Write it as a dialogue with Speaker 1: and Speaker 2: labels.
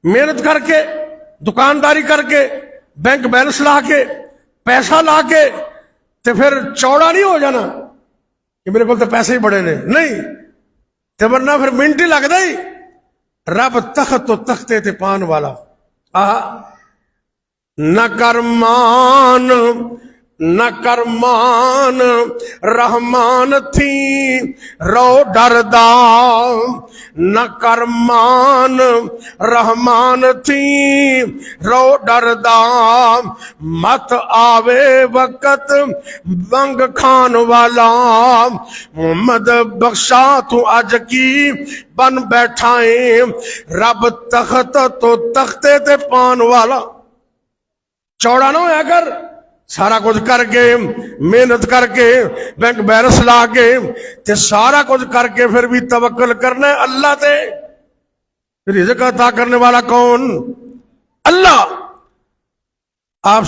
Speaker 1: मेहनत करके दुकानदारी करके बैंक बैलेंस ला के पैसा ला के ते फिर चौड़ा नहीं हो जाना कि मेरे को तो पैसे ही बड़े ने, नहीं ते वरना फिर मिनट ही लगता ही। रब तख्त तो तख्ते ते पान वाला न करमान न करमान रहमान थी रो डरदा, न करमान रहमान थी रो डरदा, मत आवे वक़्त बंग खान वाला, मोहम्मद बख्शा तू अज की बन बैठाए, रब तख्त तो तख्ते ते पान वाला। चौड़ा ना होया कर, सारा कुछ करके मेहनत करके बैंक बैलेंस ला के ते सारा कुछ करके फिर भी तवक्कल करना है अल्लाह ते। रिज़्क़ अता करने वाला कौन? अल्लाह। आप